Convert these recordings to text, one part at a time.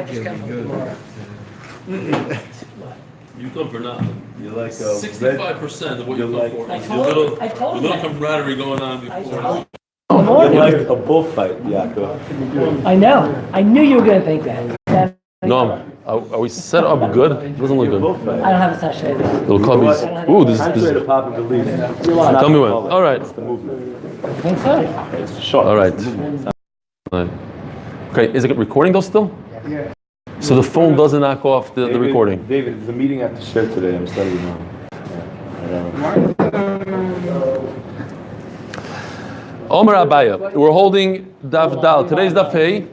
just came from Temurah. You come for nothing. You're like 65% of what you come for. I There's told a you little that. camaraderie going on before. You're like a bullfight, Yaakov. I know. I knew you were going to think that. No, are we set up good? It doesn't look good. Bullfight. I don't have a sachet. Little cubbies. Ooh, this Contrary to is. popular belief. Tell me when. All right. It's the movement. I think so. It's short. All right. Okay, is it recording though still? Yeah. So the phone doesn't knock off the recording. David, there's a meeting I have to share today. I'm studying now. Omer Abaya. We're holding Daf Dal. Today's Daf Hey.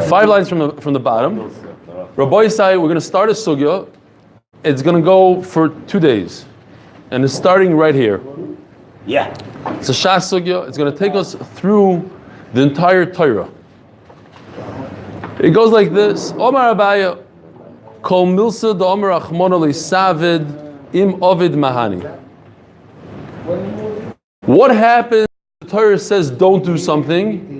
5 lines from the bottom. Rabbi Yisai, we're going to start a sugya. It's going to go for 2 days. And it's starting right here. Yeah. It's a Shas sugya. It's going to take us through the entire Torah. It goes like this. Omar Abaya, Kol milsa da Omer Achmona Savid im Ovid Mahani. What happens if the Torah says don't do something?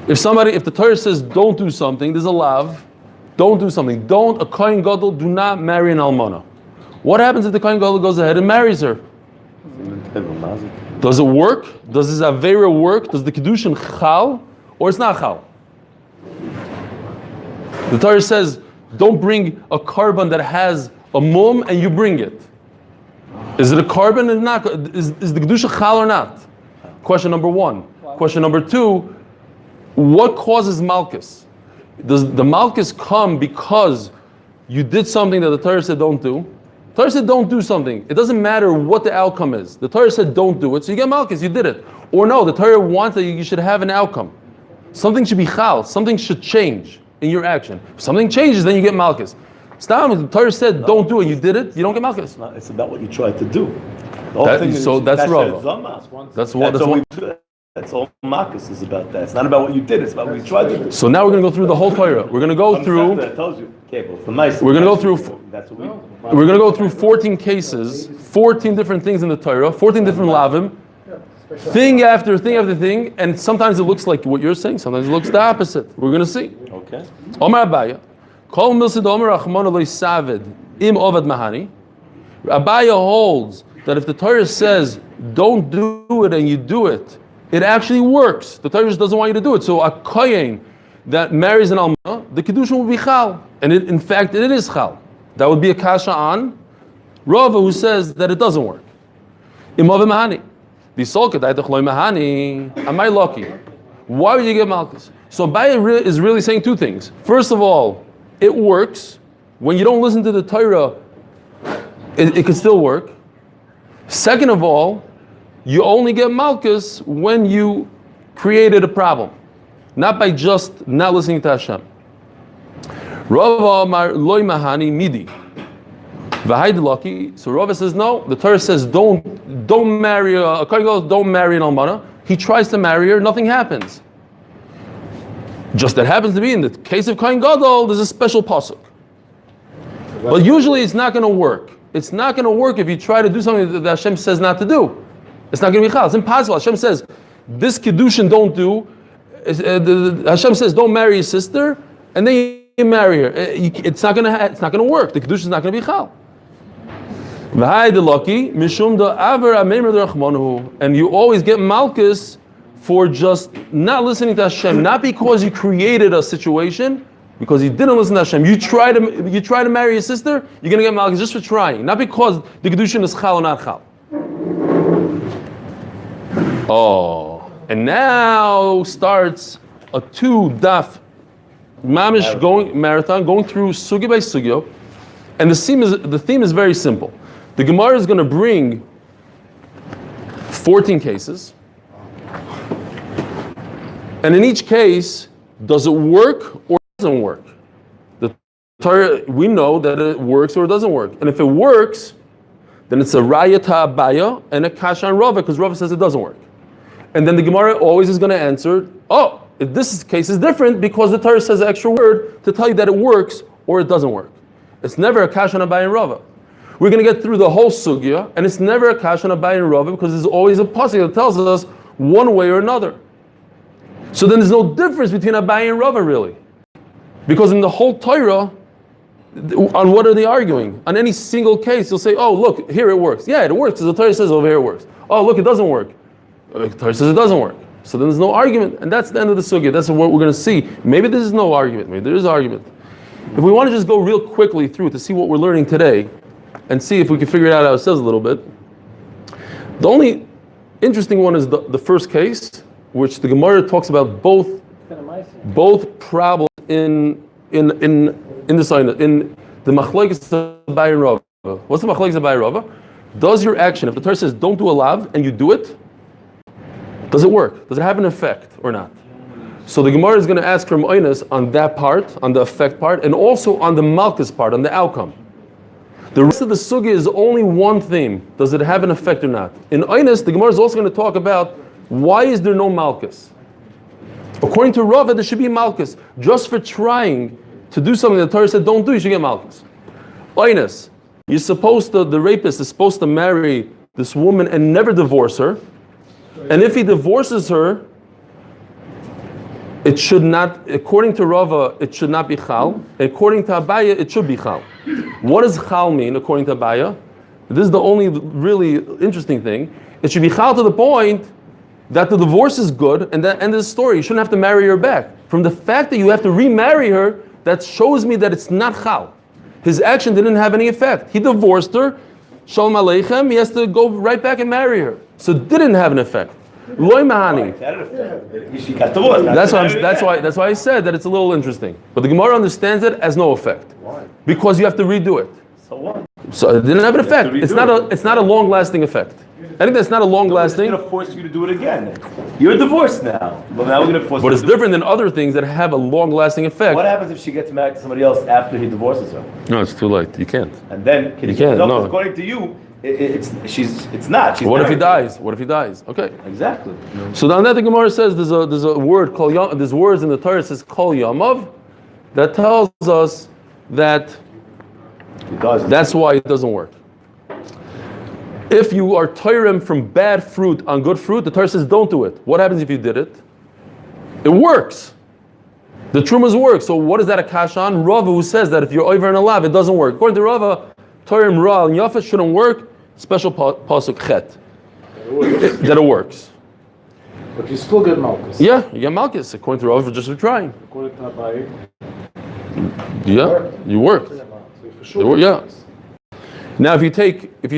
If the Torah says don't do something, there's a lav, don't do something. A Kohen Gadol, do not marry an almana. What happens if the Kohen Gadol goes ahead and marries her? Does it work? Does this Avera work? Does the Kedushin chal? Or it's not chal? The Torah says, don't bring a carbon that has a mum and you bring it. Is it a carbon or not? Is the Kedusha chal or not? Question number 1. Question number 2, what causes Malchus? Does the Malchus come because you did something that the Torah said don't do? The Torah said don't do something. It doesn't matter what the outcome is. The Torah said don't do it, so you get Malchus, you did it. Or no, the Torah wants that you should have an outcome. Something should be chal, something should change in your action. If something changes, then you get Malchus. Stop, the Torah said don't do it, you did it, you don't get Malchus. It's about what you tried to do. That's Rava. That's all Marcus is about that. It's not about what you did, it's about what you tried to do. So now we're going to go through the whole Torah. We're going to go through. I told you, cable. We're going to go through. That's what We're going to go through 14 cases, 14 different things in the Torah, 14 different lavim, thing after thing after thing, and sometimes it looks like what you're saying, sometimes it looks the opposite. We're going to see. Okay. Omar Abaya, Kol milsid Omer Achmon Eloi Savid Im Ovad Mahani. Abaya holds that if the Torah says don't do it and you do it, it actually works. The Torah just doesn't want you to do it. So a kohen that marries an alma, the kedusha will be chal, and in fact it is chal. That would be a kasha on Rava, who says that it doesn't work. Imov mahani, the solka daitachloi mahani. Am I lucky? Why would you get malchus? So Abaya is really saying 2 things. First of all, it works when you don't listen to the Torah. It can still work. Second of all, you only get malchus when you created a problem, not by just not listening to Hashem. Rava Amar loy mahani midi. So Rava says no. The Torah says don't marry a kohen gadol, don't marry an almana. He tries to marry her, nothing happens. Just that happens to be in the case of kohen gadol, there's a special pasuk. But usually it's not going to work. It's not going to work if you try to do something that Hashem says not to do. It's not going to be chal. It's impossible. Hashem says, this kedushin don't do. Hashem says, don't marry your sister, and then you marry her. It's not going to work. The kedushin is not going to be chal. And you always get malchus for just not listening to Hashem, not because you created a situation, because you didn't listen to Hashem. You try to marry your sister, you're going to get malchus just for trying, not because the kedushin is chal or not chal. Oh, and now starts a 2 daf mamish marathon going through sugya by sugya, and the theme is very simple. The Gemara is going to bring 14 cases, and in each case, does it work or doesn't work? The Torah, we know that it works or it doesn't work, and if it works, then it's a raya ta'abaya and a kasha on Rava, because Rava says it doesn't work. And then the Gemara always is going to answer, this case is different because the Torah says an extra word to tell you that it works or it doesn't work. It's never a kasha on Abai and Rava. We're going to get through the whole sugya, and it's never a kasha on Abai and Rava because there's always a pasuk that tells us one way or another. So then there's no difference between Abaye and Rava really. Because in the whole Torah, on what are they arguing? On any single case, you'll say, oh, look, here it works. Yeah, it works. The Torah says over here it works. Oh, look, it doesn't work. The Torah says it doesn't work. So then there's no argument. And that's the end of the sugya. That's what we're going to see. Maybe this is no argument. Maybe there is argument. If we want to just go real quickly through to see what we're learning today and see if we can figure it out ourselves a little bit. The only interesting one is the first case, which the Gemara talks about both problems in the sign, in the machlokes Abaye and Rava. What's the machlokes Abaye and Rava? Does your action, if the Torah says don't do a lav and you do it, does it work? Does it have an effect or not? So the Gemara is going to ask from Oines on that part, on the effect part, and also on the malchus part, on the outcome. The rest of the sugya is only one theme. Does it have an effect or not? In Oines, the Gemara is also going to talk about why is there no malchus? According to Rava, there should be a malchus. Just for trying to do something that the Torah said don't do, you should get malchus. Oines, you're supposed to, the rapist is supposed to marry this woman and never divorce her. And if he divorces her, it should not, according to Rava, it should not be chal. According to Abaye, it should be chal. What does chal mean, according to Abaye? This is the only really interesting thing. It should be chal to the point that the divorce is good, and that end of the story. You shouldn't have to marry her back. From the fact that you have to remarry her, that shows me that it's not chal. His action didn't have any effect. He divorced her, shalom aleichem, he has to go right back and marry her. So it didn't have an effect. Loy mahani. That's why I said that it's a little interesting. But the Gemara understands it as no effect. Why? Because you have to redo it. So what? So it didn't have an effect. It's not a long-lasting effect. I think that's not a long-lasting. We're going to force you to do it again. You're divorced now. But now we're going to force you But to it's do different than other things that have a long-lasting effect. What happens if she gets married to somebody else after he divorces her? No, it's too late. You can't. And then You can't, no. according to you, it's not. She's What if he married. dies? What if he dies? Okay. Exactly. So now that the Gemara says there's a word called there's words in the Torah that says kol yamav that tells us that It does. that's why it doesn't work. If you are toirem from bad fruit on good fruit, the Torah says don't do it. What happens if you did it? It works. The trumas work. So what is that a kash on? Rava who says that if you're over and alav, it doesn't work. According to Rava, toirem ra and yafa shouldn't work. Special pasuk chet that it works. But you still get malchus. Yeah, you get malchus according to Rava just for trying. According to Abaye, Yeah, you worked. so for They sure. work, yeah. Now, if you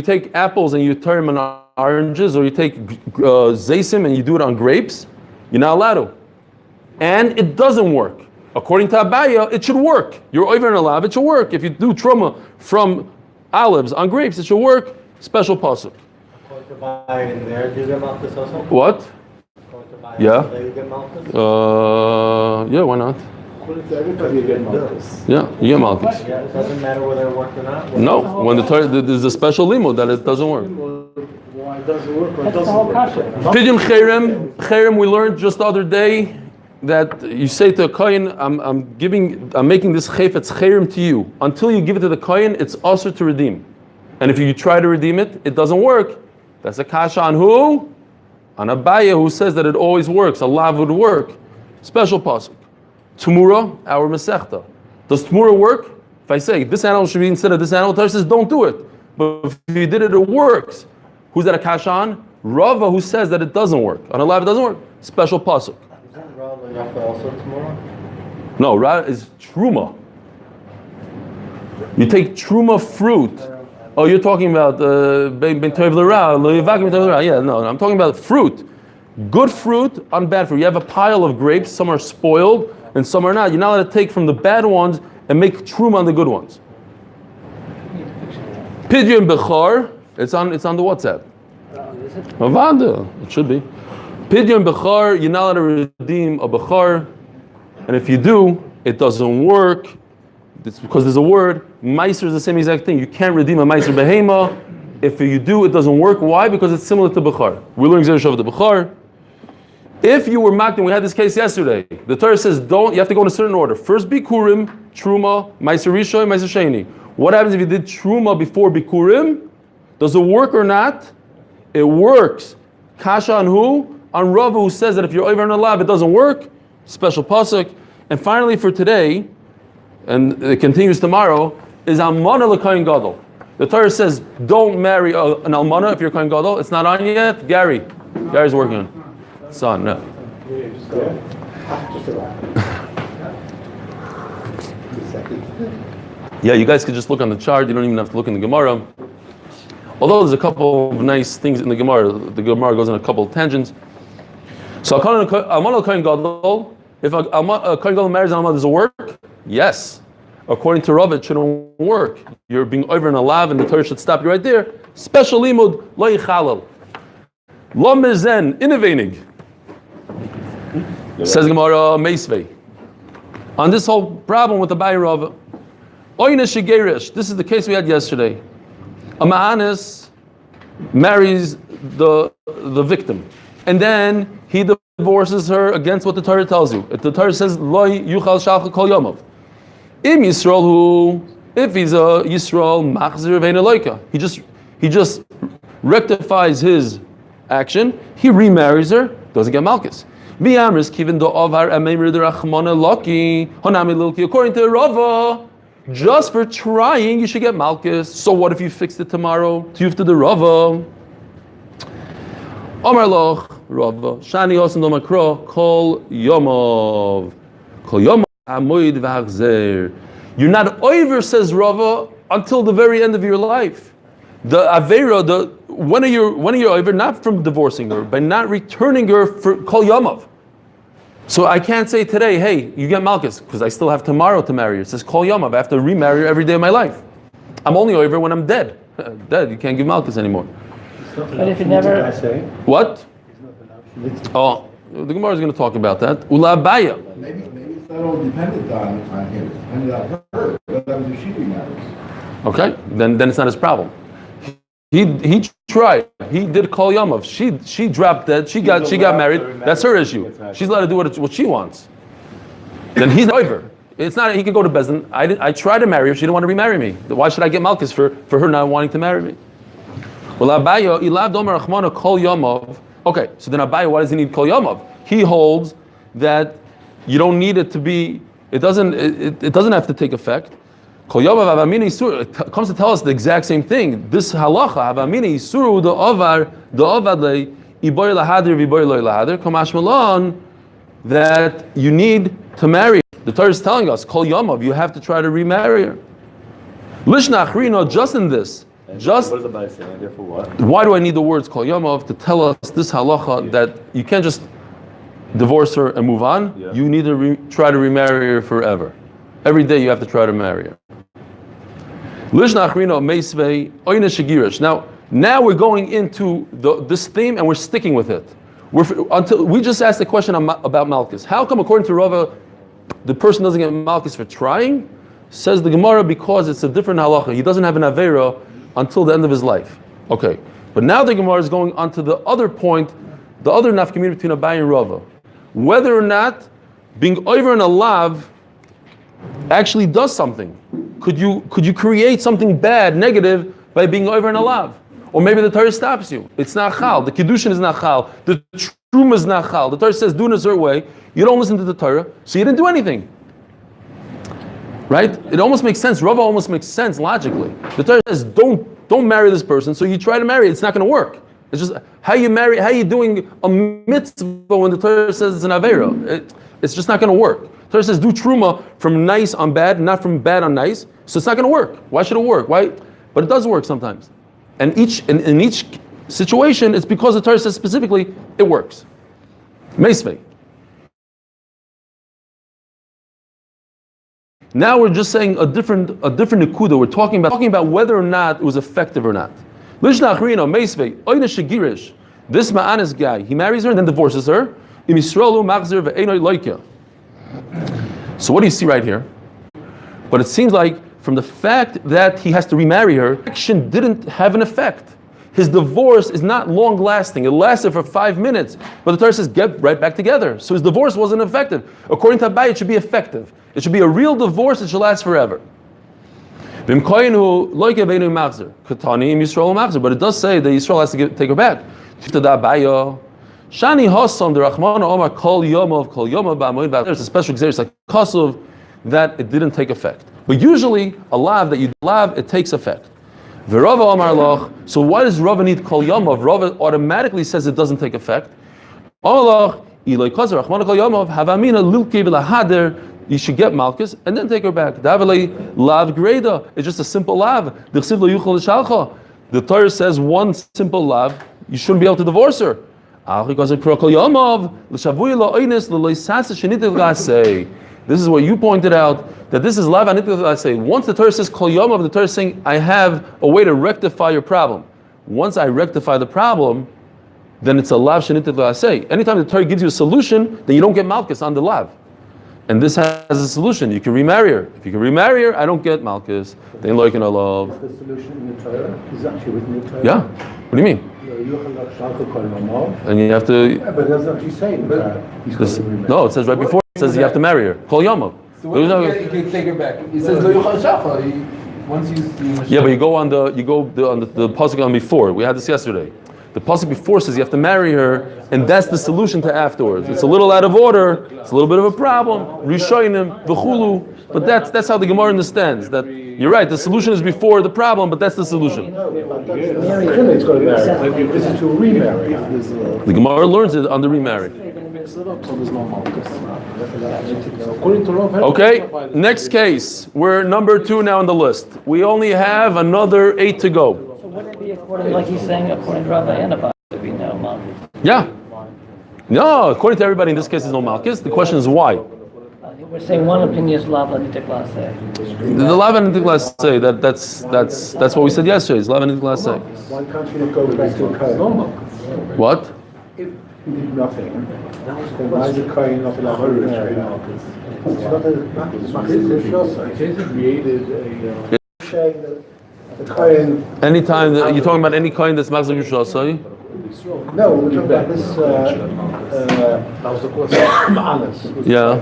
take apples and you turn them on oranges, or you take zaysim and you do it on grapes, you're not allowed to. And it doesn't work. According to Abaye, it should work. You're over and alav, it should work. If you do truma from olives on grapes, it should work. Special pasuk. According to Abaye in there, do you get malchus also? What? According to Abaye, Yeah. so there you get malchus? Yeah, why not? According to everybody, you get malchus. Yeah, you get malchus. Yeah, it doesn't matter whether it worked or not? No, when the Torah, there's a special limud that it doesn't work. Why does it work? Why That's the doesn't whole work? kasha. Pidyon cherem, we learned just the other day that you say to a kohen, I'm making this chayfetz cherem to you. Until you give it to the kohen, it's also to redeem. And if you try to redeem it, it doesn't work. That's a kasha on who? On Abaye, who says that it always works. Allah would work. Special pasuk. Temurah, our mesechta. Does Temurah work? If I say this animal should be instead of this animal, Torah says don't do it. But if you did it, it works. Who's that a kasha on? Rava, who says that it doesn't work. On Allah, it doesn't work. Special pasuk. Isn't Rav and Yafa also tomorrow? No, Ra is truma. You take truma fruit. Oh, you're talking about ben toiv l'ra, lo yivakim ben toiv l'ra. Yeah, no, I'm talking about fruit. Good fruit on bad fruit. You have a pile of grapes. Some are spoiled and some are not. You're not allowed to take from the bad ones and make truma on the good ones. Pidyon bechar. It's on the WhatsApp. Avada. It should be. Pidyon bechar. You're not allowed to redeem a bechar, and if you do, it doesn't work. It's because there's a word. Meiser is the same exact thing. You can't redeem a meiser behema. If you do, it doesn't work. Why? Because it's similar to bechar. We're learning Zerushav of the bechar. If you were mocked, and we had this case yesterday, the Torah says you have to go in a certain order. First Bikurim, Truma, Meiser Rishon, Meiser Sheni. What happens if you did Truma before Bikurim? Does it work or not? It works. Kasha on who? on Rav who says that if you're over in a lab, it doesn't work. Special pasuk. And finally, for today, and it continues tomorrow, is almana l'kohen gadol. The Torah says, don't marry an almana if you're kohen gadol. It's not on yet. Gary's working on it. Son, no. Yeah, you guys could just look on the chart. You don't even have to look in the Gemara. Although there's a couple of nice things in the Gemara goes on a couple of tangents. So almana l'kohen gadol. If a kohen gadol marries an almana, does it work? Yes. According to Rav, it shouldn't work. You're being over in a lav, and the Torah should stop you right there. Special limud lo yichalal. Lo mezen innovating. Says Gemara Meisvei. On this whole problem with the Abai Rav, oyne shigerish. This is the case we had yesterday. A ma'anis marries the victim, and then he divorces her against what the Torah tells you. If the Torah says lo yuchal shalcha kol yomov. Im Yisrael who, if he's a Yisrael machzir vein eloika, he just rectifies his action. He remarries her, doesn't get malchus. According to Rava, just for trying, you should get malchus. So what if you fixed it tomorrow? Tiyuf to the Rava. Omar loch Rava shani osim do makro kol yomov amoid v'achzer. You're not over, says Rava, until the very end of your life. The avera, when are you over? Not from divorcing her, by not returning her for kol yamav. So I can't say today, hey, you get malchus, because I still have tomorrow to marry her. It says kol yamav. I have to remarry her every day of my life. I'm only over when I'm dead. Dead, you can't give malchus anymore. But if it never... What? Oh, the Gemara is going to talk about that. Ula baya. Maybe it's not all dependent on him. It's dependent on her. But that was if she remarries. Okay, then it's not his problem. He tried. He did kol yamav. She dropped dead. She got married. That's her issue. She's allowed to do what she wants. Then he's over. It's not. He can go to Bezdin. I tried to marry her. She didn't want to remarry me. Why should I get malchus for her not wanting to marry me? Well, Abaye ilav domer achmana kol yamav. Okay, so then Abaye, why does he need kol yamav? He holds that you don't need it to be. It doesn't have to take effect. Kol yamav avamina isur. It comes to tell us the exact same thing. This halacha avamina isuru the ovad le iboy lahadir v'iboy lo lahadir kamash malon that you need to marry. The Torah is telling us kol yamav. You have to try to remarry her. Lishna achrino, just in this. Just what is the Bible saying? Therefore, what? Why do I need the words kol yamav to tell us this halacha that you can't just divorce her and move on? Yeah. You need to try to remarry her forever. Every day you have to try to marry her. Now we're going into this theme and we're sticking with it. Until we just asked the question about malchus. How come, according to Rava, the person doesn't get malchus for trying? Says the Gemara, because it's a different halacha. He doesn't have an avera until the end of his life. Okay, but now the Gemara is going on to the other point, the other nafkamina between Abaye and Rava. Whether or not being over in a lav actually does something. Could you create something bad, negative, by being over in a lav? Or maybe the Torah stops you. It's not chal. The kiddushin is not chal. The truma is not chal. The Torah says do in a certain way. You don't listen to the Torah, so you didn't do anything. Right? It almost makes sense. Rava almost makes sense logically. The Torah says don't marry this person, so you try to marry it. It's not going to work. It's just how you doing a mitzvah when the Torah says it's an avera. It's just not going to work. The Torah says do truma from nice on bad, not from bad on nice. So it's not going to work. Why should it work? Why? But it does work sometimes. And in each situation, it's because the Torah says specifically it works. Meisvei. Now we're just saying a different nekuda. We're talking about whether or not it was effective or not. This ma'anis guy, he marries her and then divorces her. So what do you see right here? But it seems like from the fact that he has to remarry her, action didn't have an effect. His divorce is not long lasting. It lasted for 5 minutes. But the Torah says, get right back together. So his divorce wasn't effective. According to Abaye, it should be effective. It should be a real divorce. It should last forever. But it does say that Yisrael has to take her back. Shani Hassam, the Rahman Omar Kol Yomov Ba'amoid. There's a special exercise like Kasuv that it didn't take effect. But usually, a lav that you lav, it takes effect. V'Rava Omar Loch. So why does Rava need Kol Yomov? Rava automatically says it doesn't take effect. Omar Eli Kazer Rahman Kol Yomov Havamina Lilke V'Lahader. You should get Malchus and then take her back. Davalei lav greda. It's just a simple lav. The Torah says one simple lav, you shouldn't be able to divorce her. This is what you pointed out, that this is lav anit. Once the Torah says kol yomov, the Torah is saying, I have a way to rectify your problem. Once I rectify the problem, then it's a lav shenit. Anytime the Torah gives you a solution, then you don't get Malchus on the lav. And this has a solution. You can remarry her. If you can remarry her, I don't get Malchus. They like in Allah. The solution in the Torah is actually written in the Torah. Yeah. What do you mean? And you have to. Yeah, but that's not what he's saying. No, it says right before. It says you have to marry her. Kol Yomov. So when you can take her back. It says lo yuchal shacha. Once you. Yeah, but you go on the pasuk on before. We had this yesterday. The pasuk before says you have to marry her, and that's the solution to afterwards. It's a little out of order. It's a little bit of a problem. Rishonim, v'chulu. But that's how the Gemara understands that. You're right. The solution is before the problem, but that's the solution. This is to remarry. The Gemara learns it on the remarry. Okay, next case. We're number 2 now on the list. We only have another 8 to go. So wouldn't it be according, like he's saying, according to Rabbi Anabah, to be no Malchus? Yeah. No, according to everybody in this case is no Malchus. The question is why. We're saying one opinion is lav anit klase. The lav anit klase, that's what we said yesterday. Is lav anit klase. Why can't you go back to a kohen? What? If he did nothing, then why is a kohen not allowed to remarry Malchus? It's not a Malchus. It's created a saying that the kohen. Anytime you're talking about any kind that's Mazal Yishasai. No, we're talking about this. Ma'anas. Yeah.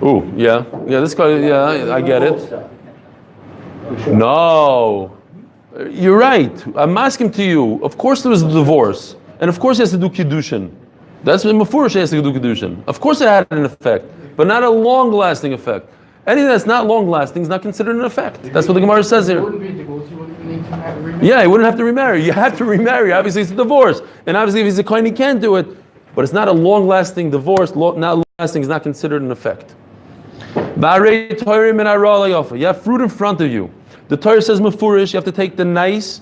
Ooh, yeah. This guy. Yeah, I get it. No, you're right. I'm asking to you. Of course, there was a divorce, and of course, he has to do kiddushin. That's what Mefurish has to do kiddushin. Of course, it had an effect, but not a long-lasting effect. Anything that's not long-lasting is not considered an effect. That's what the Gemara says here. Yeah, he wouldn't have to remarry. You have to remarry. Obviously, it's a divorce, and obviously, if he's a kohen, he can't do it. But it's not a long-lasting divorce. Not long-lasting is not considered an effect. You have fruit in front of you. The Torah says mefurish, you have to take the nice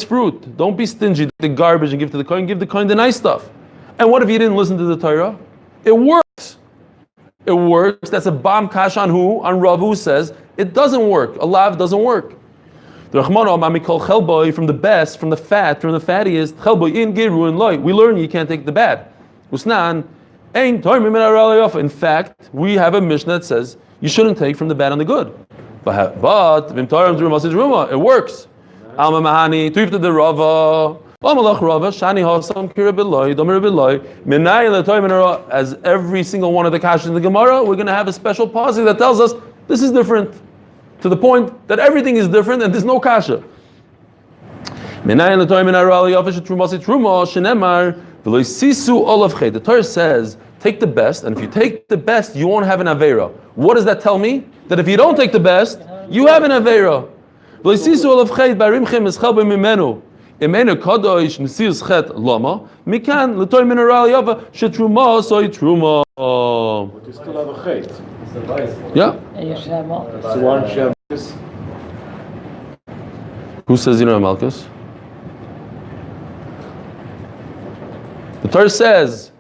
fruit. Don't be stingy, the garbage and give to the kohen. Give the kohen the nice stuff. And what if you didn't listen to the Torah? It works. It works. That's a bomb kash on who? On Rav, who says it doesn't work. A lav doesn't work. The Rachmano from the best, from the fattiest. Chelboy in geru and loy. We learn you can't take the bad. Usnan. In fact, we have a Mishnah that says you shouldn't take from the bad and the good. But it works. Alma Mahani, Tuifta de Rava, Shani Hasam, as every single one of the kashas in the Gemara, we're going to have a special pasuk that tells us this is different. To the point that everything is different and there's no kasha. The Torah says, take the best, and if you take the best, you won't have an Aveira. What does that tell me? That if you don't take the best, you have an Aveira. But you still have a chait. Yeah. And you should have Malchus. So why don't you have this? Who says you don't have Malchus? The Torah says,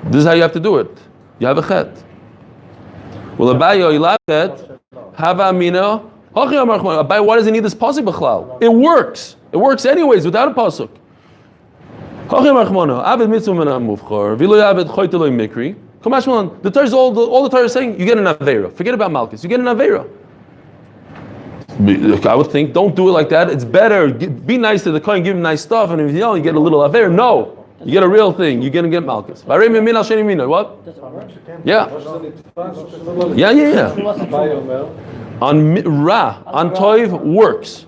this is how you have to do it. You have a chet. Well, Abaye, you have chet. Hava amina. Abaye, why does he need this pasuk b'chlal? It works. It works anyways without a pasuk. The Torah is all the Torah is saying, you get an Aveira. Forget about Malchus. You get an Aveira. I would think, don't do it like that. It's better. Be nice to the kohen, give him nice stuff, and if you don't, you get a little Aveira. No. You get a real thing. You're going to get Malchus. What? Yeah. Yeah. On Ra, on Toiv works.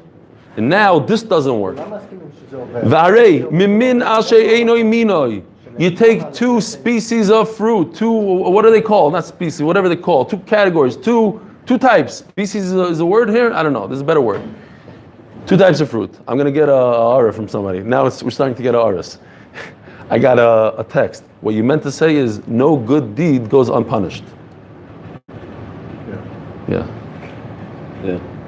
And now this doesn't work. V'arei mimin al she'enoi minoi. You take two species of fruit, what are they called? Not species, whatever they call, two categories, two types. Species is a word here? I don't know. There's a better word. Two types of fruit. I'm going to get a aura from somebody. Now we're starting to get auras. I got a text. What you meant to say is no good deed goes unpunished. Yeah.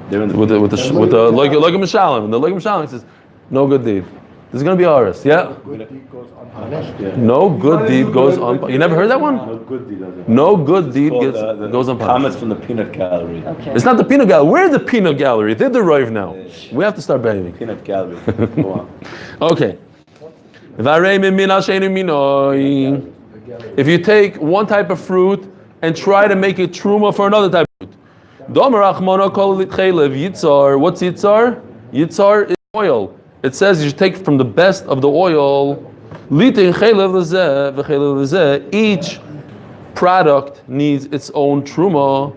They're in With the like a Mishalim. The like a Mishalim says no good deed. There's going to be auras. Yeah. Good deed goes unpunished. No good deed goes unpunished. You never heard that one? No good deed doesn't. No good deed It's goes called, unpunished. Comments from the peanut gallery. Okay. It's not the peanut gallery. Where's the peanut gallery? They're the rive now. We have to start behaving. Peanut gallery. Go on. Okay. If you take one type of fruit and try to make it truma for another type of fruit. What's yitzar? Yitzar is oil. It says you should take from the best of the oil. Each product needs its own truma.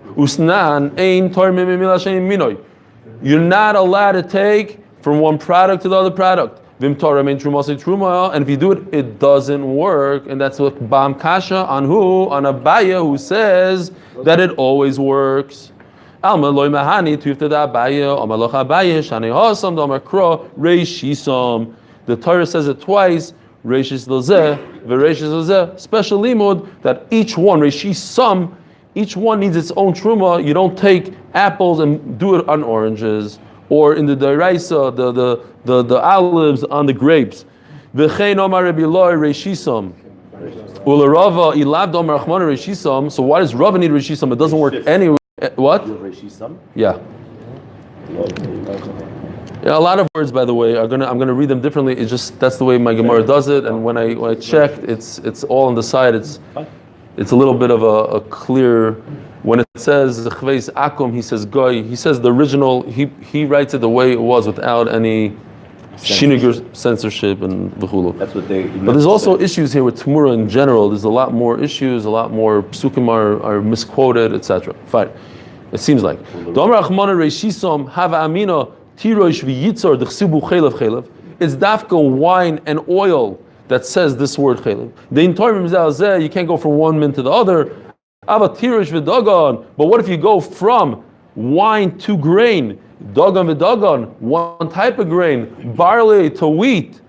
You're not allowed to take from one product to the other product. And if you do it, it doesn't work. And that's what Bam Kasha on who? On Abaya, who says that it always works. The Torah says it twice. Special limud that each one, each one needs its own truma. You don't take apples and do it on oranges, or in the deraisa, the olives on the grapes. So why does Rava need reshisam? It doesn't work anyway. What? Yeah. Yeah, a lot of words, by the way, I'm gonna read them differently. It's just that's the way my Gemara does it. And when I checked, it's all on the side. It's a little bit of a clear. When it says Chveis Akum, he says Goy. He says the original. He writes it the way it was without any censorship and v'chulu. That's what they. But there's also issues here with Temurah in general. There's a lot more issues. A lot more psukim are misquoted, etc. Fine. It seems like. It's dafka wine and oil that says this word chelev. You can't go from one min to the other. But what if you go from wine to grain? Dagan v'dagan, one type of grain, barley to wheat.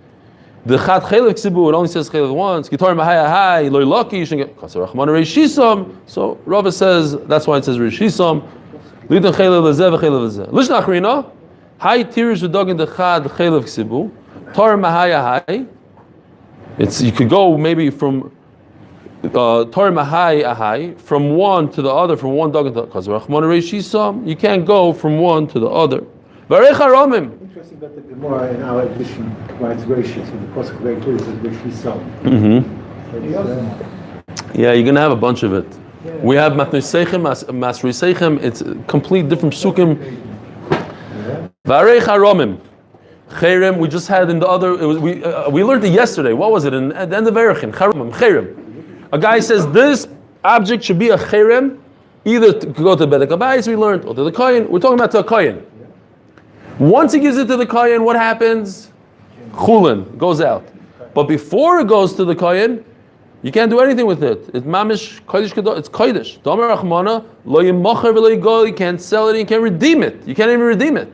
The chat chelev ksibu, it only says chelev once. Gitar mahayahai, loy lucky, you should get kasar rachman reishisam. So Rava says that's why it says reishisam. Lidan chelev lezeh v'chelev lezeh. Lishna achrina, hai tirish v'dagan the chat chelev ksibu. Tar mahayahai. It's you could go maybe from Tar mahai ahai from one to the other, from one dagan to kasar rachman reishisam. You can't go from one to the other. Varech haramim. Interesting that the Gemara in our edition writes gracious, and the Pasuk very clear says Rishis. Yeah, you're gonna have a bunch of it. We have Matnei Seichem, Masrei Seichem. It's complete different psukim. Varech haramim. Cherem. We just had in the other. We learned it yesterday. What was it? At the end of Erechin. Cherem. A guy says this object should be a cherem, either to go to Bedek Abayis, we learned, or to the Kohen. We're talking about to a Kohen. Once he gives it to the Kohen, what happens? Chulin goes out. But before it goes to the Kohen, you can't do anything with it. It's mamish kodesh kedosh. It's kodesh. Domer Rachmana lo yimacher v'lo yigol. You can't sell it. You can't redeem it. You can't even redeem it.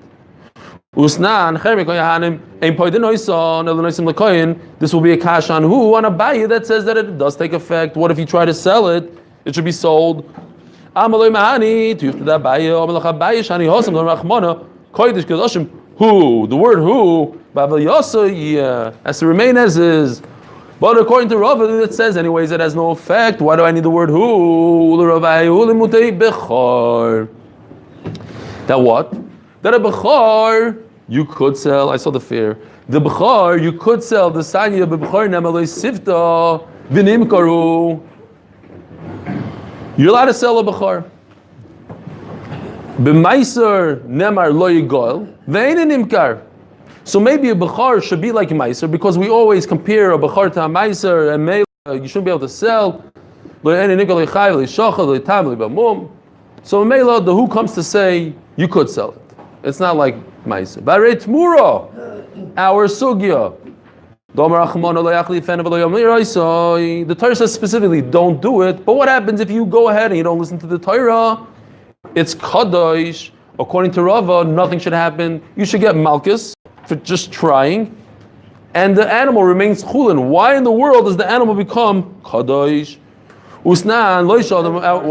Usnan cherem koyahanim ein poidin oison elonoisim lekoyin. This will be a kash on who? On a bayi that says that it does take effect. What if you try to sell it? It should be sold. Amaloi mahani tuyufta da bayi amalach bayi shani hosam domer Rachmana kodesh kedoshim. Who? The word who? Bavel Yossi has to remain as is. But according to Rav, it says anyways it has no effect. Why do I need the word who? That what? That a bechar you could sell. I saw the fair. The bechar you could sell. The sanya bechar nemalei sifta v'nimkaru. You're allowed to sell a bechar. B'maiser nemar lo yigol ve'ein nimkar. So maybe a bechar should be like a meiser because we always compare a bechar to a meiser and you shouldn't be able to sell. So Mela, the who comes to say you could sell it. It's not like Ma'aser. Barei Temurah, our sugya. The Torah says specifically, don't do it. But what happens if you go ahead and you don't listen to the Torah? It's kadosh. According to Rava, nothing should happen. You should get malchus for just trying, and the animal remains chulin. Why in the world does the animal become kadosh? Usnan lo yishal them out.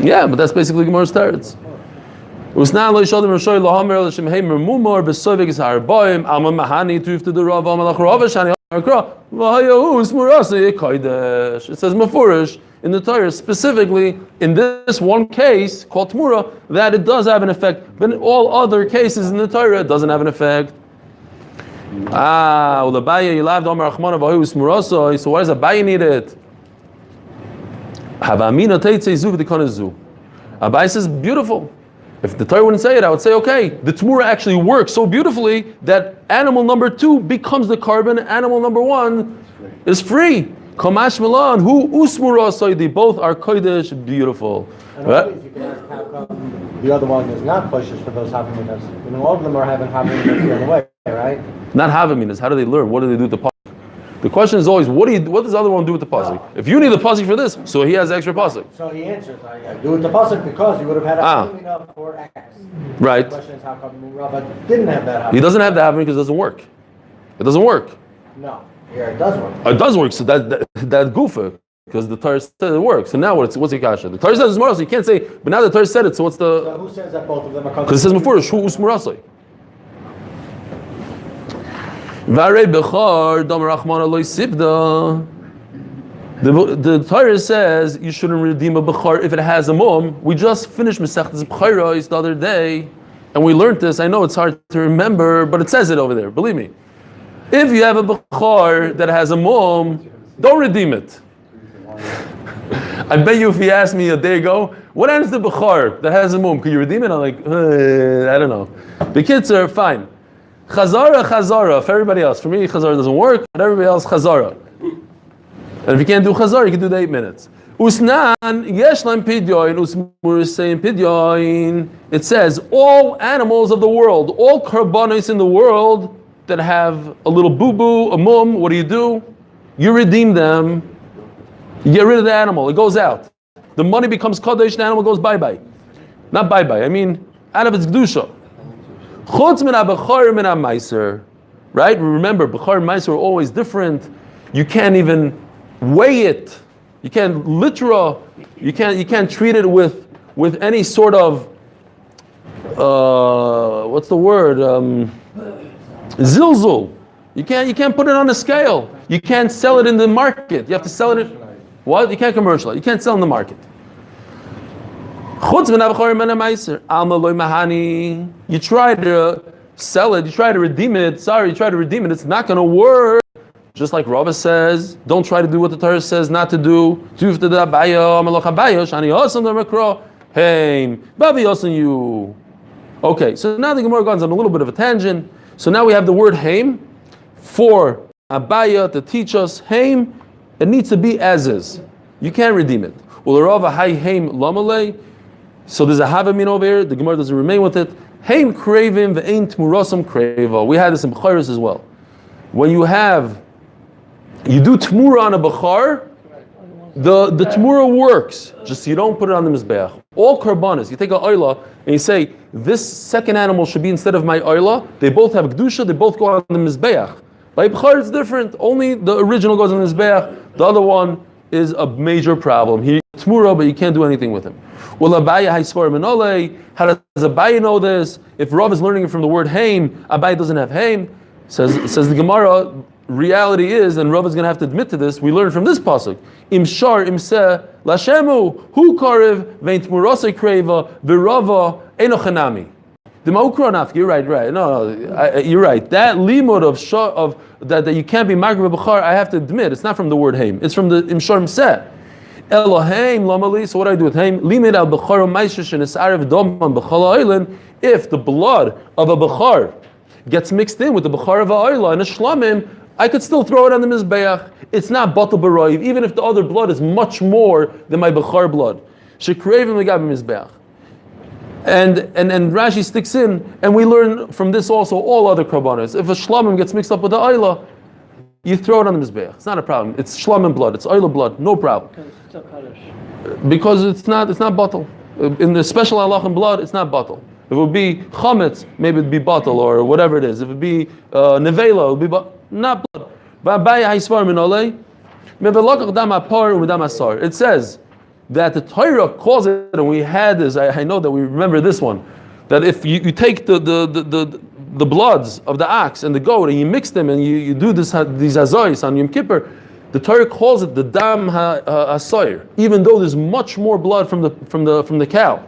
Yeah, but that's basically Gemara's teretz. Usnan lo yishal them rashoy lahamer l'shem heimer mumor b'sovig is harboim alma mahani tuif to the Rava amalach Rava shani akra v'hayahu usmurasa yekaidesh. It says mafurish in the Torah, specifically in this one case called Temurah, that it does have an effect. But in all other cases in the Torah, it doesn't have an effect. So why does Abaye need it? Abaye says, beautiful. If the Torah wouldn't say it, I would say, okay, the Temurah actually works so beautifully that animal number 2 becomes the carbon, animal number 1 is free. Kamash Milan, who Usmura Soidi, both are Kodesh, beautiful. And always you can ask how come the other one is not pushes for those Havaminas. You know, all of them are having Havaminas the other way, right? Not Havaminas, how do they learn? What do they do with the pasuk? The question is always, what does the other one do with the pasuk? No. If you need the pasuk for this, so he has extra pasuk. So he answers, I do with the pasuk because you would have had a Havamina for X. Right. The question is how come Rava didn't have that Havamina? He doesn't have the Havamina because it doesn't work. It doesn't work. No. Yeah, it does work. It does work, so that goofa, because the Torah said it works. So now what's the kasha? The Torah says it's morasai, so you can't say, but now the Torah said it, so what's the... So who says that both of them are... Because it says before, shu us morasai. Varei bechar, dam rachman aloi sibda. The Torah says you shouldn't redeem a bechar if it has a mum. We just finished Masechtas Bechairos the other day, and we learned this. I know it's hard to remember, but it says it over there, believe me. If you have a bechar that has a mum, don't redeem it. I bet you if you asked me a day ago, what happens to bechar that has a mum? Could you redeem it? I'm like, I don't know. The kids are fine. Chazara for everybody else. For me, chazara doesn't work, but everybody else, chazara. And if you can't do chazara, you can do the 8 minutes. Usnan yeshlam pidyoin usmur saying pidyoin. It says all animals of the world, all karbanos in the world that have a little boo-boo, a mum, what do? You redeem them. You get rid of the animal. It goes out. The money becomes kadosh. The animal goes bye-bye. Not bye-bye. I mean, out of its kedusha. Chutz min ha-bechar min ha-meiser. Right? Remember, bechar and meiser are always different. You can't even weigh it. You can't literal. You can't treat it with any sort of what's the word? Zilzul. You can't put it on a scale. You can't sell it in the market. You have to sell it in what? You can't commercialize. You can't sell in the market. You try to sell it, you try to redeem it. You try to redeem it, it's not going to work. Just like Rava says, don't try to do what the Torah says not to do. Okay, so now the Gemara goes on a little bit of a tangent. So now we have the word haim for Abaya to teach us haim. It needs to be as is. You can't redeem it. So there's a havamin over here. The Gemara doesn't remain with it. Haim kravim ve'ein tmurasam kreva. We had this in Becharis as well. When you do Temurah on a Bechar, the Temurah works. Just you don't put it on the Mizbeach. All Karbanis, you take an Oyla and you say, this second animal should be instead of my Oyla. They both have Kedusha, they both go on the Mizbeach. By Bechar it's different. Only the original goes on the Mizbeach. The other one is a major problem. He Temurah, but you can't do anything with him. Well, Abaya Haisvar Menole, how does Abaya know this? If Rav is learning it from the word Haim, Abaya doesn't have Haim. Says the Gemara, reality is, and Rav is going to have to admit to this, we learn from this pasuk. Im shar im se lashemu hu karev vein tmurase kreva v'rava enochanami. The ma'ukronaf. You're right. No, you're right. That limud of that you can't be magrav b'char. I have to admit, it's not from the word haim. It's from the im shar im se. Eloheim lamali. So what do I do with haim? Limid al b'char ma'ishish and esarev doman b'chal ha'oilin. If the blood of a b'char gets mixed in with the b'char of a oila and a shlamim, I could still throw it on the mizbeach. It's not batal b'roiv, even if the other blood is much more than my b'char blood. Shekreivim legab mizbeach. And Rashi sticks in, and we learn from this also all other korbanos. If a shlamim gets mixed up with the ayla, you throw it on the mizbeach. It's not a problem. It's shlamim blood. It's ayla blood. No problem. Because it's still kaddish. Because it's not batal. In the special halach in blood, it's not batal. If it would be chametz, maybe it'd be batal or whatever it is. If it would be nevela, it would be not blood. It says that the Torah calls it, and we had this. I know that we remember this one. That if you take the bloods of the ox and the goat and you mix them and you do these azois on Yom Kippur, the Torah calls it the dam hasoyer, even though there's much more blood from the cow.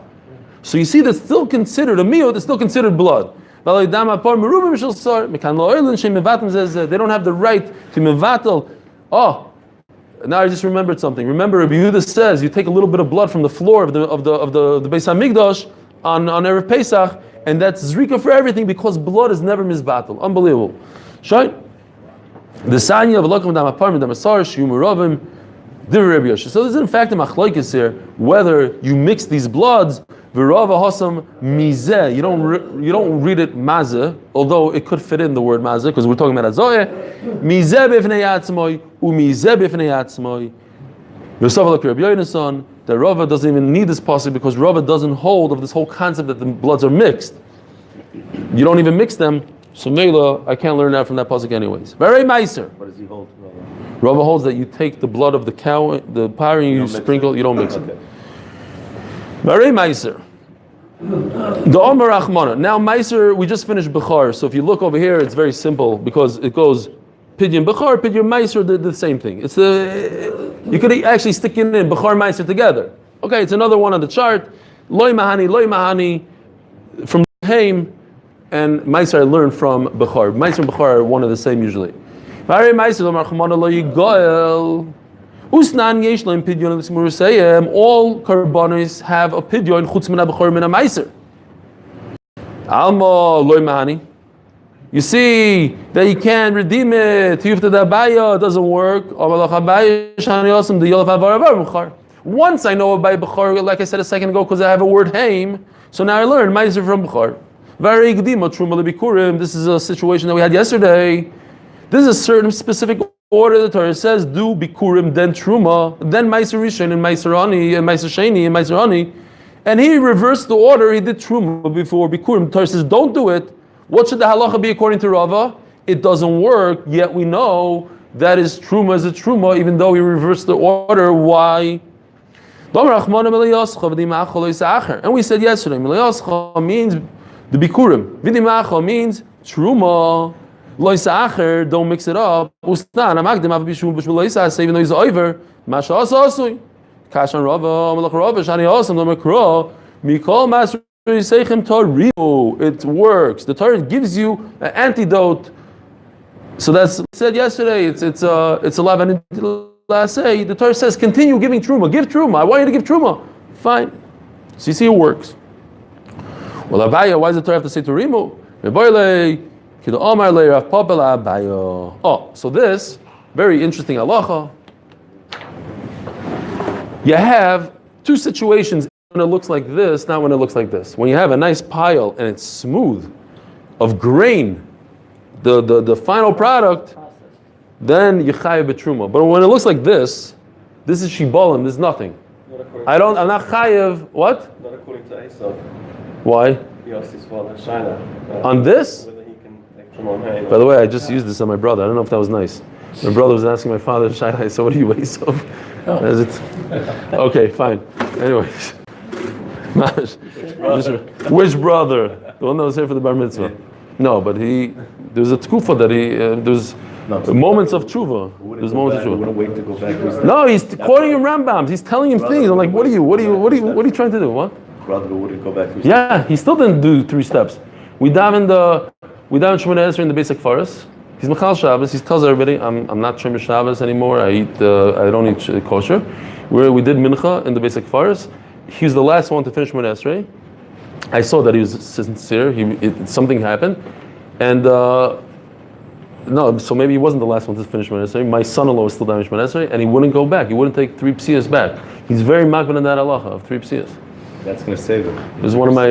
So you see, that's still considered a meal. That's still considered blood. They don't have the right to mevatel. Oh, now I just remembered something. Remember, Rabbi Yehuda says you take a little bit of blood from the floor of the Beis Hamikdash on Erev Pesach, and that's zrika for everything because blood is never misbatel. Unbelievable. Right? The sanya of Elokim Dam Apar Dam Asar Shiyum Ravim Divrei Rabbi Yosha. So there's in fact a machlokes here whether you mix these bloods. V'rava hasam mizeh. You don't read it mazeh, although it could fit in the word mazeh because we're talking about azoyeh. Mizeh b'fnei atzmoi u'mizeh b'fnei atzmoi. Yosef like Rabbi Yonason. The Rava doesn't even need this pasuk because Rava doesn't hold of this whole concept that the bloods are mixed. You don't even mix them. So Mela, I can't learn that from that pasuk anyways. Very meiser. What does he hold? Rava holds that you take the blood of the cow, the par, and you sprinkle. You don't mix it. Very meiser. The Omer Achmana. Now meiser, we just finished Bechar. So if you look over here, it's very simple because it goes Pidyon Bechar, Pidyon meiser, the same thing. It's you could actually stick it in Bechar meiser together. Okay, it's another one on the chart. Loy mahani from Haim. And Meiser I learned from Bechar. Meiser and Bechar are one of the same usually. All karbanis have a pidyon chutz min Bechar min Meiser. Alma loy mahani. You see that you can't redeem it. Tiyufta dabaya doesn't work. Once I know about Bechar, like I said a second ago, because I have a word Haim, so now I learn Meiser from Bechar. This is a situation that we had yesterday. This is a certain specific order. The Torah says, do bikurim, then truma, then meiser rishon, and meiser ani, and meiser sheni, and meiser ani. And he reversed the order. He did truma before bikurim. The Torah says, don't do it. What should the halacha be according to Rava? It doesn't work. Yet we know that is truma is a truma, even though he reversed the order. Why? And we said yesterday, means the bikurim. Vidimacha means truma. Loisa'acher, don't mix it up. Ustan, amagdim avbishum b'shul loisa'as, even though he's over. Masha asasui. Kashan rava, amalach rava, shani asam, no makro. Mikol masri seichem torimu. It works. The Torah gives you an antidote. So that's said yesterday. It's a lav say. The Torah says continue giving truma. Give truma. I want you to give truma. Fine. So you see it works. Well, Abaya, why does the Torah have to say torimu? Oh, so this very interesting halacha. You have two situations when it looks like this, not when it looks like this. When you have a nice pile and it's smooth of grain, the final product, then you chayav b'truma. But when it looks like this is shibolim. There's nothing. I'm not chayav. What? Not according to Esav. Why? He asked his father Shaila. On this? By the way, I just used this on my brother. I don't know if that was nice. My brother was asking my father, Shaila, so what do you weigh? So, is it? Okay, fine. Anyways. Which brother? The one that was here for the bar mitzvah. Yeah. No, but there's a tkufa that there's moments of tshuva. There's moments of tshuva. Wait to go back. No, he's quoting him Rambams. He's telling him things. I'm like, what are you trying to do? What? Brother wouldn't go back. Yeah, he still didn't do 3 steps. We daven Shemoneh Esrei in the basic forest. He's Machal Shabbos. He tells everybody, I'm not Shemoneh Shabbos anymore. I don't eat kosher. We did Mincha in the basic forest. He was the last one to finish Shemoneh Esrei. I saw that he was sincere. Something happened, and no, so maybe he wasn't the last one to finish Shemoneh Esrei. My son-in-law was still davening Shemoneh Esrei, and he wouldn't go back. He wouldn't take 3 psias back. He's very makban in that halacha of 3 psias. That's going to save it. It was one of my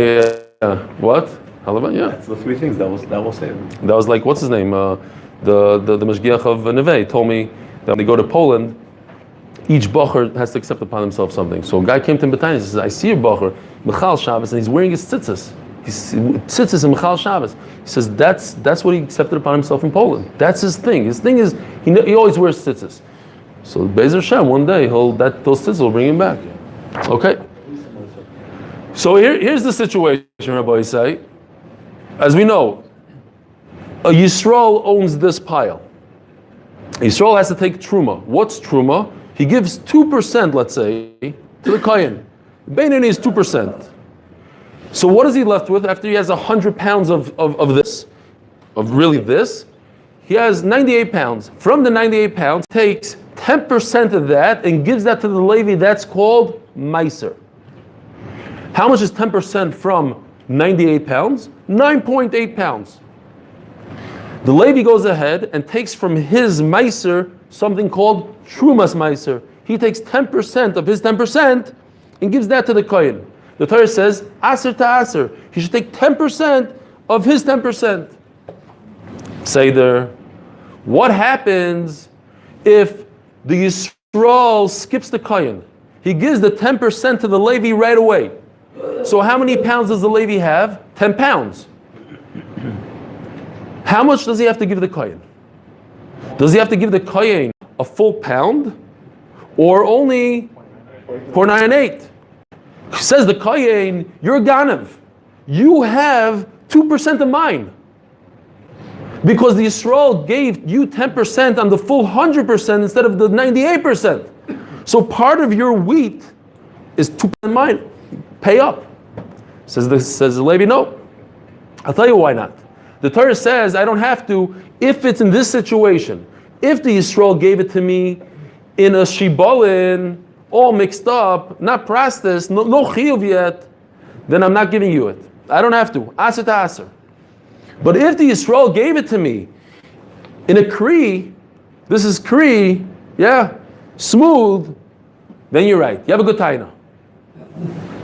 what? Halava? Yeah. That's the three things that will save it. That was like, what's his name? The Mashgiach of Neve told me that when they go to Poland, each bacher has to accept upon himself something. So a guy came to him and says, I see a bacher, Michal Shabbos, and he's wearing his tzitzis. He's tzitzis and Michal Shabbos. He says that's what he accepted upon himself in Poland. That's his thing. His thing is he always wears tzitzis. So Be'ezer Hashem, one day those tzitzis will bring him back. Okay. So here's the situation, Rabbi Yisai. As we know, a Yisrael owns this pile. Yisrael has to take truma. What's truma? He gives 2%, let's say, to the kohen. Beinoni is 2%. So what is he left with after he has 100 pounds of this, of really this? He has 98 pounds. From the 98 pounds, takes 10% of that and gives that to the Levi. That's called meiser. How much is 10% from 98 pounds? 9.8 pounds. The Levi goes ahead and takes from his meiser something called trumas meiser. He takes 10% of his 10% and gives that to the kohen. The Torah says, aser to aser. He should take 10% of his 10%. Seder. What happens if the Yisrael skips the kohen? He gives the 10% to the Levi right away. So how many pounds does the Levi have? 10 pounds. How much does he have to give the kohen? Does he have to give the kohen a full pound or only 0.98? Says the kohen, you're a ganav. You have 2% of mine. Because the Yisrael gave you 10% on the full 100% instead of the 98%. So part of your wheat is 2% mine. Pay up. Says the Levi, no. I'll tell you why not. The Torah says I don't have to if it's in this situation. If the Yisrael gave it to me in a shibolin, all mixed up, not prastis, no chiyuv yet, then I'm not giving you it. I don't have to. Aser to aser. But if the Yisrael gave it to me in a kri, this is kri, yeah, smooth, then you're right. You have a good taina.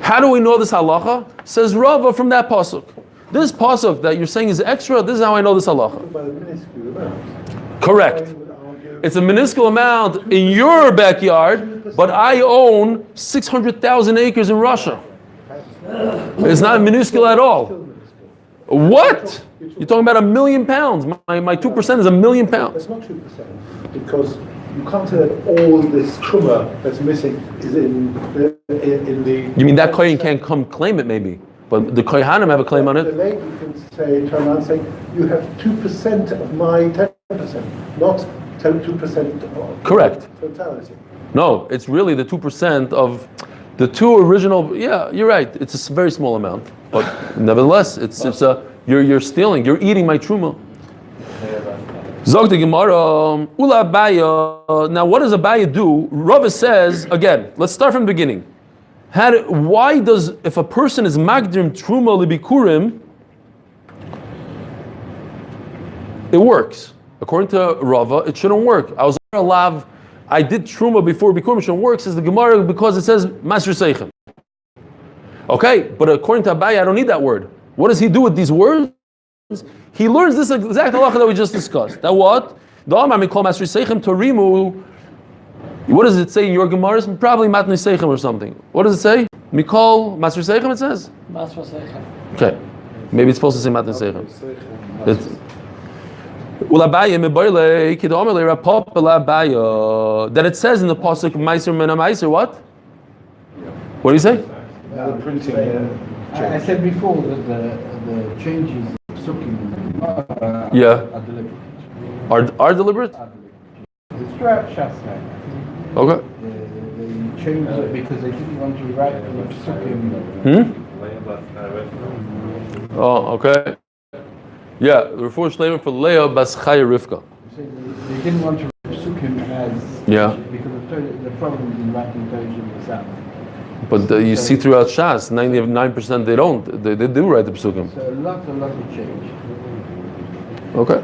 How do we know this halacha? Says Rava from that pasuk. This pasuk that you're saying is extra, this is how I know this halacha. Correct. It's a minuscule amount in your backyard, but I own 600,000 acres in Russia. It's not minuscule at all. What? You're talking about 1 million pounds. My 2% is 1 million pounds. It's not 2%, because you can't say that all this truma that's missing is in the... You mean that kohen can't come claim it maybe, but the kohanim have a claim on it? The lady can say, turn around and say, you have 2% of my 10%, not 2% of Correct. totality. No, it's really the 2% of the two original. Yeah, you're right. It's a very small amount, but nevertheless, you're stealing. You're eating my truma. Zog the Gemara, Ula Abaya. Now, what does Abaya do? Rava says again. Let's start from the beginning. Why does if a person is magdim truma libikurim, it works. According to Rava, it shouldn't work. I did truma before bikurim shouldn't work. Says the Gemara because it says masr seichem. Okay, but according to Abaya, I don't need that word. What does he do with these words? He learns this exact halacha that we just discussed. That what? What does it say in your Gemara? Probably matnei seichem or something. What does it say? Mikol masr seichem. It says. Masr seichem. Okay, maybe it's supposed to say matnei seichem. That it says in the pasuk meiser mena meiser. What? What do you say? I said before that the changes of psukim are deliberate. Are deliberate? It's throughout Shastra. Okay. They changed it because they didn't want to write the psukim. Oh, okay. Yeah, the refuah shleima for Leah bas Chaya Rivka. They didn't want to write psukim as because of the problem in writing Torah in the South. But you see throughout Shas, 99% they don't. They do write the psukim. So a lot of change. Okay.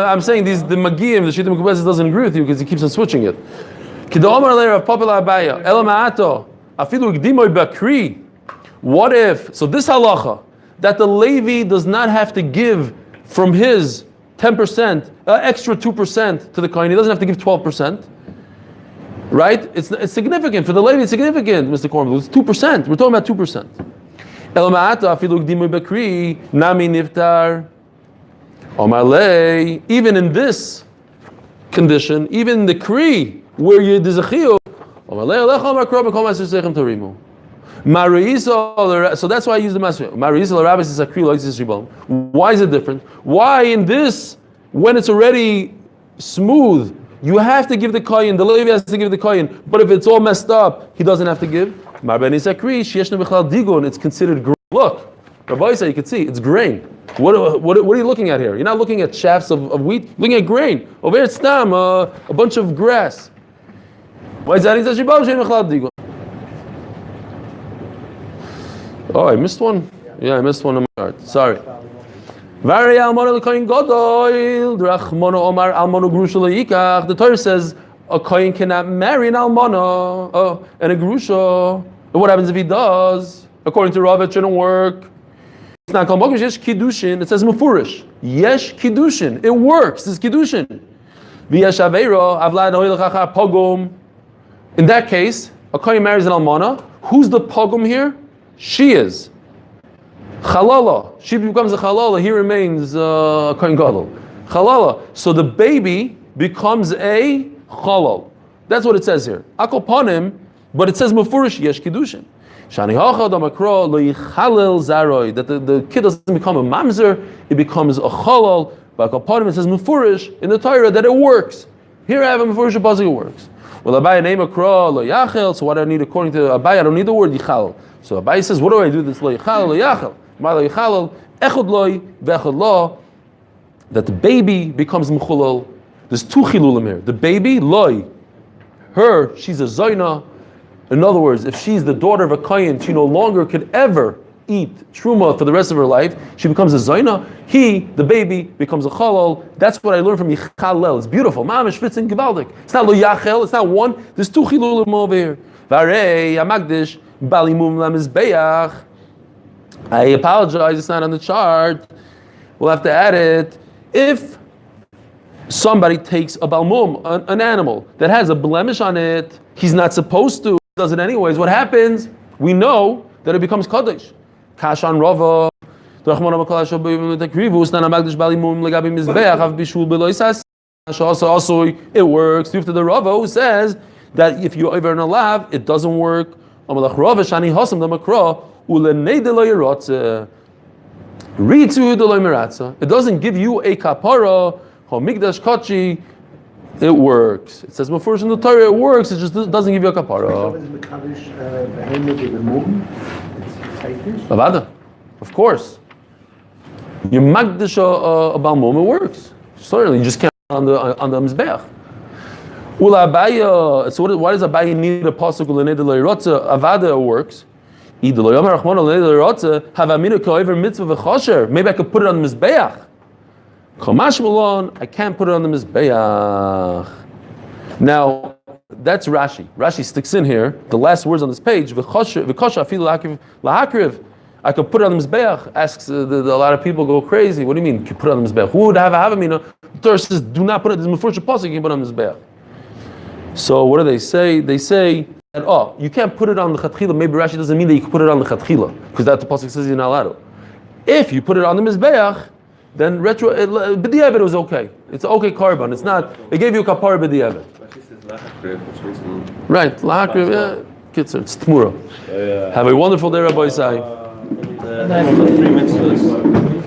I'm saying the Magiyim, the Shita Mekubeses doesn't agree with you because he keeps on switching it. Kidomar layer of popular abaya. Elamaato. Afilu gdimoy bakri. What if? So this halacha that the Levi does not have to give from his 10%, extra 2% to the kohen. He doesn't have to give 12%. Right? It's significant for the Levi. It's significant, Mr. Cornwall. It's 2%. We're talking about 2%. Elamaato afilu gdimoy bakri nami niftar. Omalei. Even in this condition, even in the kri where you dizachiu. So that's why I use the masri. Why is it different? Why in this, when it's already smooth, you have to give the kohen, the Levi has to give the kohen, but if it's all messed up, he doesn't have to give. It's considered grain. Look, Rabbi said you can see, it's grain. What are you looking at here? You're not looking at shafts of wheat, you're looking at grain. Over here it's stam, a bunch of grass. Why is that? Oh, I missed one. Yeah, I missed one on my heart. Sorry. The Torah says a kohen cannot marry an almana and a grusha. But what happens if he does? According to Rav, it shouldn't work. It's not called yesh kiddushin. It says mufurish. Yesh kiddushin. It works. It's kiddushin. V'yesh aveiro avlad oilchacha pogum. In that case, a kohen marries an almana. Who's the pogum here? She is. Chalala. She becomes a chalala. He remains a kohen gadol. Chalala. So the baby becomes a chalal. That's what it says here. Akoponim, but it says mufurish yesh kiddushin. Shani hacha damakro lo yichalel zaroi. That the kid doesn't become a mamzer, it becomes a chalal. But akoponim, it says mufurish in the Torah that it works. Here I have a mufurish pasuk, it works. Well, Abai name akro lo yachel. So what do I need according to Abai? I don't need the word yichal. So Abai says, what do I do? This lo yichal lo yachel. Ma lo yichal echad loy ve'echad lo. That the baby becomes mechulal. There's two chilulim here. The baby loy, her, she's a zayna. In other words, if she's the daughter of a kohen, she no longer could ever eat truma for the rest of her life. She becomes a zayna. He, the baby, becomes a chalal. That's what I learned from Yichalel. It's beautiful. Mamish fits in Givaldik. It's not lo yachel. It's not one. There's two chilulim over here. Varei amagdish balimum lamizbeach. I apologize. It's not on the chart. We'll have to add it. If somebody takes a balmum, an animal that has a blemish on it, he's not supposed to. Does it anyways. What happens? We know that it becomes kaddish. Kashan rava. Also, it works. Due to the rava who says that if you're over in a lav, it doesn't work. It doesn't give you a kapara. It works. It says before in the Torah it works. It just doesn't give you a kapara. Avada, of course. You magdish a balmum, it works. Certainly, you just can't on the mizbeach. Ula abaya. So why does abaya need a pasuk ulenei deloyrotza? Avada, it works. Maybe I could put it on the mizbeach. Kamash Malon, I can't put it on the Mizbeach. Now, that's Rashi. Rashi sticks in here, the last words on this page, V'kosha afilu lahakriv. I could put it on the Mizbeach. Asks, a lot of people go crazy. What do you mean, you put it on the Mizbeach? Who would have a havamina? The Torah says, do not put it, there's Mefurish Pasuk, you can put it on the Mizbeach. So what do they say? They say that, you can't put it on the Chatchila. Maybe Rashi doesn't mean that you can put it on the Chatchila, because that the Pasuk says you're not allowed to. If you put it on the Mizbeach, then b'di'evet was okay. It's okay carbon. It's not. They gave you a kapara b'di'evet. Right, lahakriv. Yeah, kitzer. It's Temurah. Have a wonderful day, Rabbi Isai. Nice. 3 mitzvahs.